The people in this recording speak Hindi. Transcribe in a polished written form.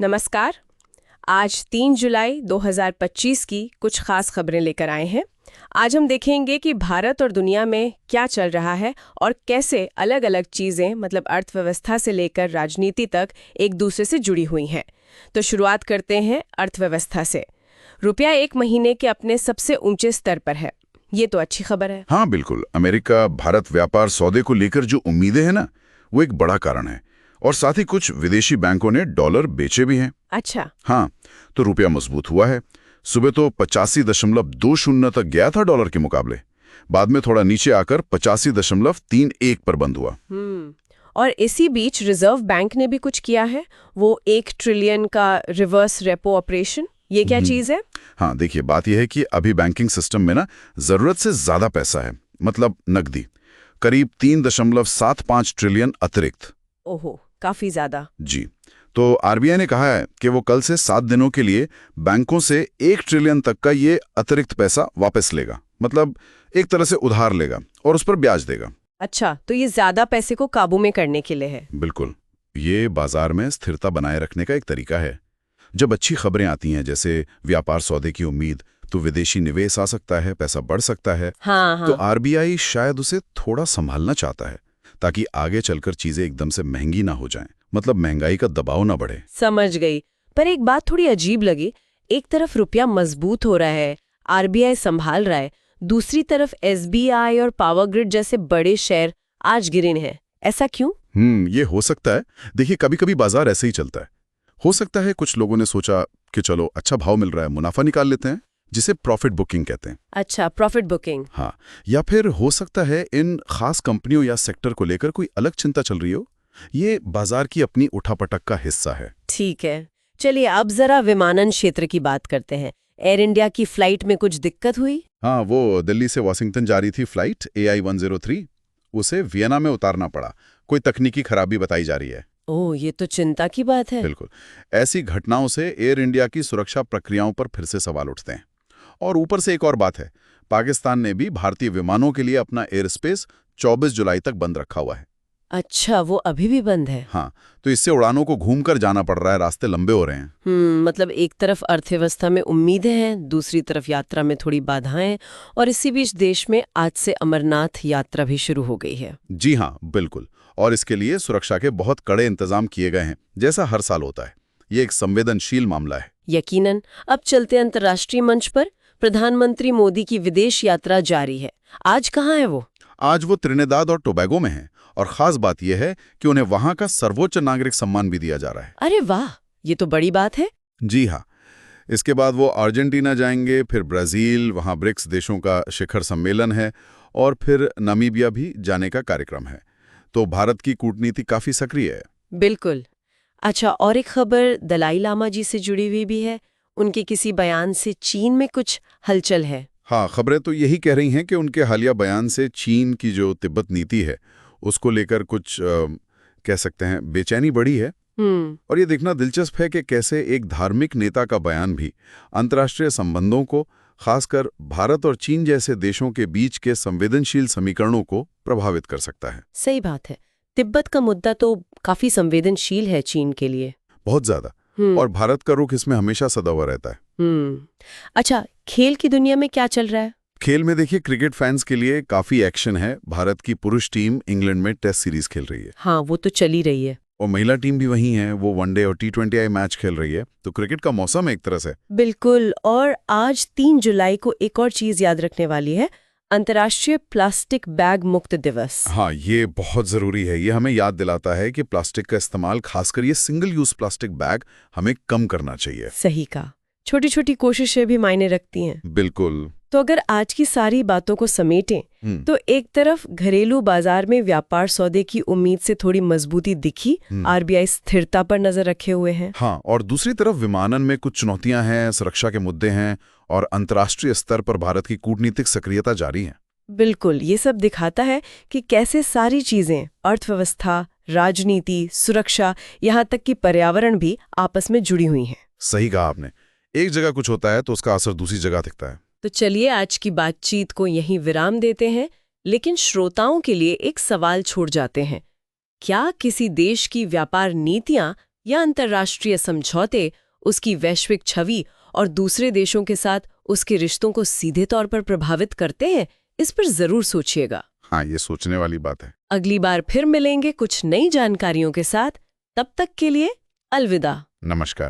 नमस्कार। आज 3 जुलाई 2025 की कुछ खास खबरें लेकर आए हैं। आज हम देखेंगे कि भारत और दुनिया में क्या चल रहा है और कैसे अलग अलग चीज़ें मतलब अर्थव्यवस्था से लेकर राजनीति तक एक दूसरे से जुड़ी हुई हैं। तो शुरुआत करते हैं अर्थव्यवस्था से। रुपया एक महीने के अपने सबसे ऊंचे स्तर पर है। ये तो अच्छी खबर है। हाँ बिल्कुल। अमेरिका भारत व्यापार सौदे को लेकर जो उम्मीदें हैं ना, वो एक बड़ा कारण है। और साथ ही कुछ विदेशी बैंकों ने डॉलर बेचे भी हैं। अच्छा। हाँ, तो रुपया मजबूत हुआ है। सुबह तो 85.20 तक गया था डॉलर के मुकाबले। बाद में थोड़ा नीचे आकर 85.31 पर बंद हुआ। और इसी बीच रिजर्व बैंक ने भी कुछ किया है, वो 1 ट्रिलियन का रिवर्स रेपो ऑपरेशन। ये क्या चीज है? हाँ देखिए, बात यह है कि अभी बैंकिंग सिस्टम में ना जरूरत से ज्यादा पैसा है, मतलब नकदी, करीब 3.75 ट्रिलियन अतिरिक्त। ओहो, काफी ज्यादा। जी, तो आरबीआई ने कहा है कि वो कल से 7 दिनों के लिए बैंकों से 1 ट्रिलियन तक का ये अतिरिक्त पैसा वापस लेगा। मतलब एक तरह से उधार लेगा और उस पर ब्याज देगा। अच्छा, तो ये ज्यादा पैसे को काबू में करने के लिए है। बिल्कुल, ये बाजार में स्थिरता बनाए रखने का एक तरीका है। जब अच्छी खबरें आती हैं, जैसे व्यापार सौदे की उम्मीद, तो विदेशी निवेश आ सकता है, पैसा बढ़ सकता है। हाँ। तो आरबीआई शायद उसे थोड़ा संभालना चाहता है, ताकि आगे चलकर चीजें एकदम से महंगी ना हो जाएं, मतलब महंगाई का दबाव ना बढ़े। समझ गई। पर एक बात थोड़ी अजीब लगी। एक तरफ रुपया मजबूत हो रहा है, आरबीआई संभाल रहा है, दूसरी तरफ एसबीआई और पावर ग्रिड जैसे बड़े शेयर आज गिरे हैं। ऐसा क्यों? ये हो सकता है। देखिए, कभी कभी बाजार ऐसे ही चलता है। हो सकता है कुछ लोगों ने सोचा कि चलो अच्छा भाव मिल रहा है, मुनाफा निकाल लेते हैं, जिसे प्रॉफिट बुकिंग कहते हैं। अच्छा, प्रॉफिट बुकिंग। हाँ, या फिर हो सकता है इन खास कंपनियों या सेक्टर को लेकर कोई अलग चिंता चल रही हो। ये बाजार की अपनी उठापटक का हिस्सा है। ठीक है, चलिए अब जरा विमानन क्षेत्र की बात करते हैं। एयर इंडिया की फ्लाइट में कुछ दिक्कत हुई? हाँ, वो दिल्ली से वाशिंगटन जा रही थी फ्लाइट AI-103, उसे वियना में उतारना पड़ा। कोई तकनीकी खराबी बताई जा रही है। ओह, ये तो चिंता की बात है। बिल्कुल, ऐसी घटनाओं से एयर इंडिया की सुरक्षा प्रक्रियाओं पर फिर से सवाल उठते हैं। और ऊपर से एक और बात है, पाकिस्तान ने भी भारतीय विमानों के लिए अपना एयर स्पेस 24 जुलाई तक बंद रखा हुआ है। अच्छा, वो अभी भी बंद है? हाँ, तो इससे उड़ानों को घूमकर जाना पड़ रहा है, रास्ते लंबे हो रहे हैं। मतलब एक तरफ अर्थव्यवस्था में उम्मीदें हैं, दूसरी तरफ यात्रा में थोड़ी बाधाएं, और इसी बीच देश में आज से अमरनाथ यात्रा भी शुरू हो गई है। जी हाँ, बिल्कुल। और इसके लिए सुरक्षा के बहुत कड़े इंतजाम किए गए हैं, जैसा हर साल होता है। ये एक संवेदनशील मामला है। यकीनन। अब चलते अंतर्राष्ट्रीय मंच पर। प्रधानमंत्री मोदी की विदेश यात्रा जारी है। आज कहाँ है वो? आज वो त्रिनिदाद और टोबैगो में हैं, और खास बात यह है कि उन्हें वहां का सर्वोच्च नागरिक सम्मान भी दिया जा रहा है। अरे वाह, ये तो बड़ी बात है। जी हाँ, इसके बाद वो अर्जेंटीना जाएंगे, फिर ब्राजील, वहां ब्रिक्स देशों का शिखर सम्मेलन है, और फिर नामीबिया भी जाने का कार्यक्रम है। तो भारत की कूटनीति काफी सक्रिय है। बिल्कुल। अच्छा, और एक खबर दलाई लामा जी से जुड़ी हुई भी है। उनके किसी बयान से चीन में कुछ हलचल है। हाँ, खबरें तो यही कह रही हैं कि उनके हालिया बयान से चीन की जो तिब्बत नीति है, उसको लेकर कुछ कह सकते हैं बेचैनी बढ़ी है। और ये देखना दिलचस्प है कि कैसे एक धार्मिक नेता का बयान भी अंतर्राष्ट्रीय संबंधों को, खासकर भारत और चीन जैसे देशों के बीच के संवेदनशील समीकरणों को प्रभावित कर सकता है। सही बात है। तिब्बत का मुद्दा तो काफी संवेदनशील है चीन के लिए। बहुत ज्यादा। और भारत का रुख इसमें हमेशा सदा हुआ रहता है। अच्छा, खेल की दुनिया में क्या चल रहा है? खेल में देखिए, क्रिकेट फैंस के लिए काफी एक्शन है। भारत की पुरुष टीम इंग्लैंड में टेस्ट सीरीज खेल रही है। हाँ, वो तो चली रही है। और महिला टीम भी वहीं है, वो वनडे और T20I मैच खेल रही है। तो क्रिकेट का मौसम है एक तरह से। बिल्कुल। और आज 3 जुलाई को एक और चीज याद रखने वाली है, अंतर्राष्ट्रीय प्लास्टिक बैग मुक्त दिवस। हाँ, ये बहुत जरूरी है। ये हमें याद दिलाता है कि प्लास्टिक का इस्तेमाल, खासकर ये सिंगल यूज प्लास्टिक बैग, हमें कम करना चाहिए। सही कहा। छोटी छोटी कोशिशें भी मायने रखती हैं। बिल्कुल। तो अगर आज की सारी बातों को समेटें तो एक तरफ घरेलू बाजार में व्यापार सौदे की उम्मीद से थोड़ी मजबूती दिखी, आरबीआई स्थिरता पर नजर रखे हुए हैं। हाँ, और दूसरी तरफ विमानन में कुछ चुनौतियां हैं, सुरक्षा के मुद्दे हैं, और अंतर्राष्ट्रीय स्तर पर भारत की कूटनीतिक सक्रियता जारी है। बिल्कुल, ये सब दिखाता है कि कैसे सारी चीजें, अर्थव्यवस्था, राजनीति, सुरक्षा, यहाँ तक कि पर्यावरण भी आपस में जुड़ी हुई हैं। सही कहा आपने। एक जगह कुछ होता है तो उसका असर दूसरी जगह दिखता है। तो चलिए आज की बातचीत को यहीं विराम देते हैं, लेकिन श्रोताओं के लिए एक सवाल छोड़ जाते हैं। क्या किसी देश की व्यापार नीतियां या अंतर्राष्ट्रीय समझौते उसकी वैश्विक छवि और दूसरे देशों के साथ उसके रिश्तों को सीधे तौर पर प्रभावित करते हैं, इस पर जरूर सोचिएगा। हाँ, ये सोचने वाली बात है। अगली बार फिर मिलेंगे कुछ नई जानकारियों के साथ। तब तक के लिए अलविदा। नमस्कार।